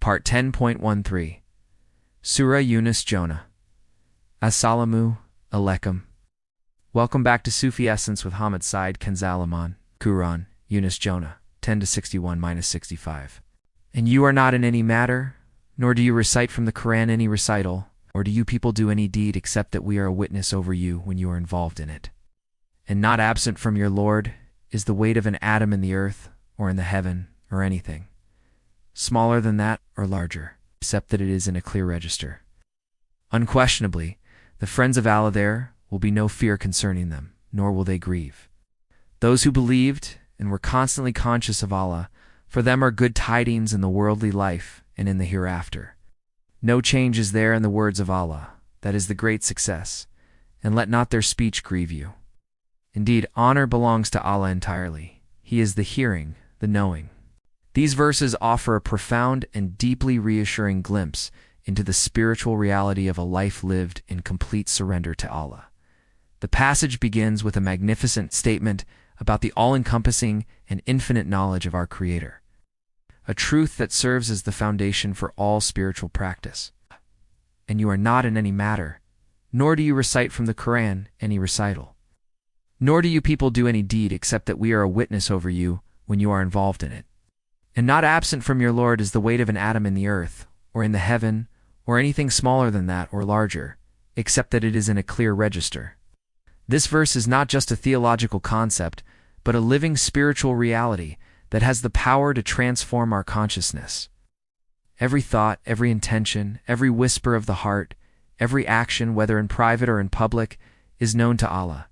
Part 10.13 Surah Yunus Jonah. Assalamu alaikum. Welcome back to Sufi Essence with Hammad Syed, Kanzalaman, Quran, Yunus Jonah, 10-61-65. And you are not in any matter, nor do you recite from the Quran any recital, or do you people do any deed except that we are a witness over you when you are involved in it. And not absent from your Lord is the weight of an atom in the earth, or in the heaven, or anything, smaller than that or larger, except that it is in a clear register. Unquestionably, the friends of Allah there will be no fear concerning them, nor will they grieve. Those who believed and were constantly conscious of Allah, for them are good tidings in the worldly life and in the hereafter. No change is there in the words of Allah, that is the great success, and let not their speech grieve you. Indeed, honor belongs to Allah entirely. He is the hearing, the knowing. These verses offer a profound and deeply reassuring glimpse into the spiritual reality of a life lived in complete surrender to Allah. The passage begins with a magnificent statement about the all-encompassing and infinite knowledge of our Creator, a truth that serves as the foundation for all spiritual practice. And you are not in any matter, nor do you recite from the Quran any recital, nor do you people do any deed except that we are a witness over you when you are involved in it. And not absent from your Lord is the weight of an atom in the earth, or in the heaven, or anything smaller than that or larger, except that it is in a clear register. This verse is not just a theological concept, but a living spiritual reality that has the power to transform our consciousness. Every thought, every intention, every whisper of the heart, every action, whether in private or in public, is known to Allah.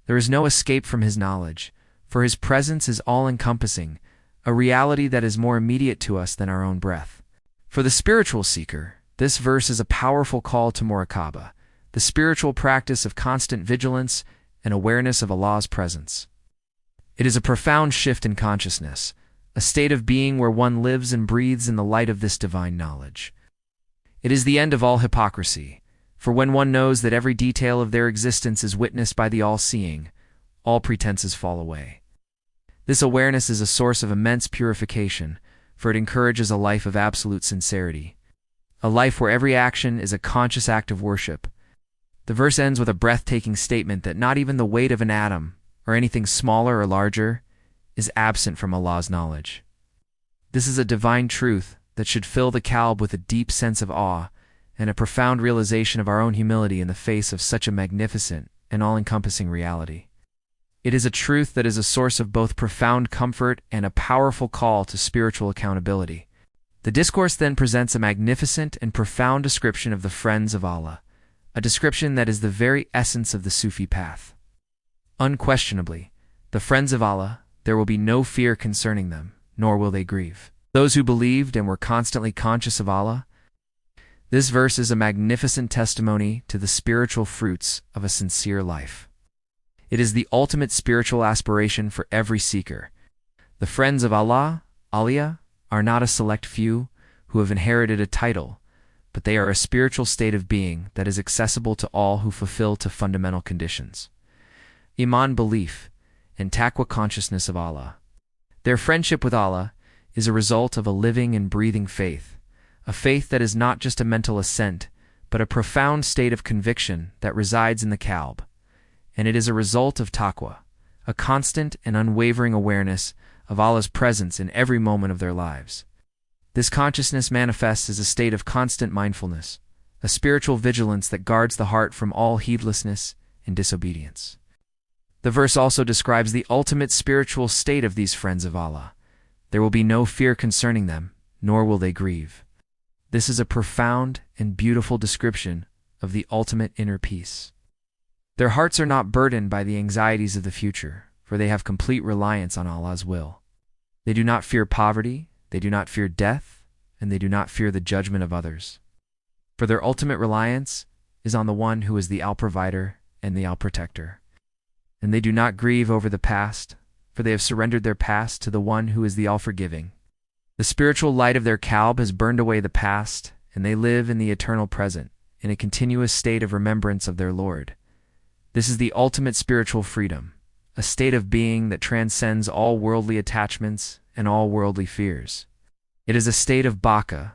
There is no escape from His knowledge, for His presence is all-encompassing, a reality that is more immediate to us than our own breath. For the spiritual seeker, this verse is a powerful call to muraqabah, the spiritual practice of constant vigilance and awareness of Allah's presence. It is a profound shift in consciousness, a state of being where one lives and breathes in the light of this divine knowledge. It is the end of all hypocrisy, for when one knows that every detail of their existence is witnessed by the all-seeing, all pretenses fall away. This awareness is a source of immense purification, for it encourages a life of absolute sincerity, a life where every action is a conscious act of worship. The verse ends with a breathtaking statement that not even the weight of an atom, or anything smaller or larger, is absent from Allah's knowledge. This is a divine truth that should fill the Qalb with a deep sense of awe and a profound realization of our own humility in the face of such a magnificent and all-encompassing reality. It is a truth that is a source of both profound comfort and a powerful call to spiritual accountability. The discourse then presents a magnificent and profound description of the friends of Allah, a description that is the very essence of the Sufi path. Unquestionably, the friends of Allah, there will be no fear concerning them, nor will they grieve. Those who believed and were constantly conscious of Allah. This verse is a magnificent testimony to the spiritual fruits of a sincere life. It is the ultimate spiritual aspiration for every seeker. The friends of Allah, Awliya, are not a select few who have inherited a title, but they are a spiritual state of being that is accessible to all who fulfill two fundamental conditions: Iman, belief, and Taqwa, consciousness of Allah. Their friendship with Allah is a result of a living and breathing faith, a faith that is not just a mental assent, but a profound state of conviction that resides in the Qalb. And it is a result of Taqwa, a constant and unwavering awareness of Allah's presence in every moment of their lives. This consciousness manifests as a state of constant mindfulness, a spiritual vigilance that guards the heart from all heedlessness and disobedience. The verse also describes the ultimate spiritual state of these friends of Allah. There will be no fear concerning them, nor will they grieve. This is a profound and beautiful description of the ultimate inner peace. Their hearts are not burdened by the anxieties of the future, for they have complete reliance on Allah's will. They do not fear poverty, they do not fear death, and they do not fear the judgment of others. For their ultimate reliance is on the one who is the All-Provider and the All-Protector. And they do not grieve over the past, for they have surrendered their past to the one who is the All-Forgiving. The spiritual light of their Qalb has burned away the past, and they live in the eternal present, in a continuous state of remembrance of their Lord. This is the ultimate spiritual freedom, a state of being that transcends all worldly attachments and all worldly fears. It is a state of baka,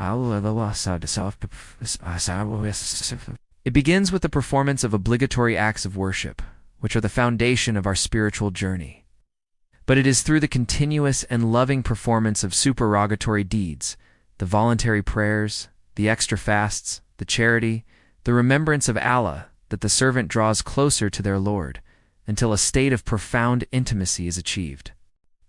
It begins with the performance of obligatory acts of worship, which are the foundation of our spiritual journey. But it is through the continuous and loving performance of supererogatory deeds, the voluntary prayers, the extra fasts, the charity, the remembrance of Allah, that the servant draws closer to their Lord, until a state of profound intimacy is achieved.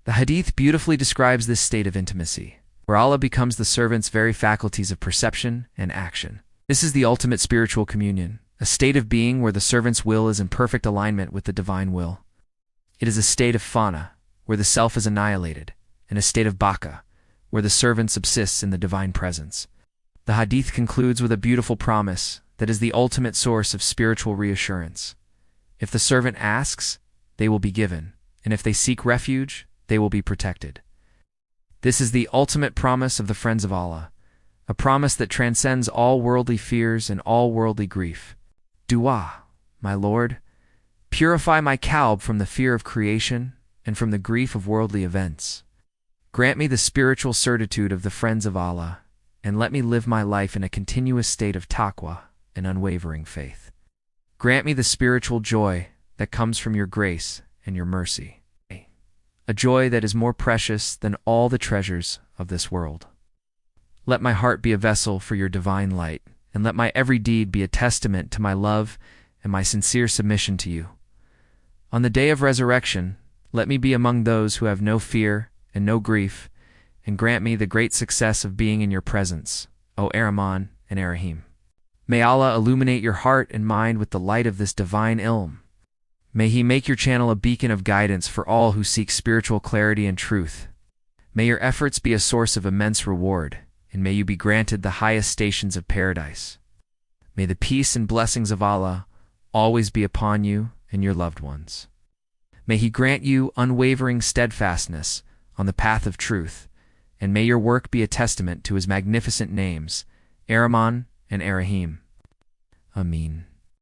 The Hadith beautifully describes this state of intimacy, where Allah becomes the servant's very faculties of perception and action. This is the ultimate spiritual communion, a state of being where the servant's will is in perfect alignment with the divine will. It is a state of fana, where the self is annihilated, and a state of baka, where the servant subsists in the divine presence. The Hadith concludes with a beautiful promise that is the ultimate source of spiritual reassurance. If the servant asks, they will be given, and if they seek refuge, they will be protected. This is the ultimate promise of the friends of Allah, a promise that transcends all worldly fears and all worldly grief. Dua, my Lord, purify my Qalb from the fear of creation and from the grief of worldly events. Grant me the spiritual certitude of the friends of Allah, and let me live my life in a continuous state of Taqwa and unwavering faith. Grant me the spiritual joy that comes from your grace and your mercy, a joy that is more precious than all the treasures of this world. Let my heart be a vessel for your divine light, and let my every deed be a testament to my love and my sincere submission to you. On the day of resurrection, let me be among those who have no fear and no grief, and grant me the great success of being in your presence, O Ar-Rahman and Ar-Rahim. May Allah illuminate your heart and mind with the light of this divine ilm. May He make your channel a beacon of guidance for all who seek spiritual clarity and truth. May your efforts be a source of immense reward, and may you be granted the highest stations of paradise. May the peace and blessings of Allah always be upon you and your loved ones. May He grant you unwavering steadfastness on the path of truth, and may your work be a testament to His magnificent names, Ar-Rahman and Ar-Rahim. Ameen.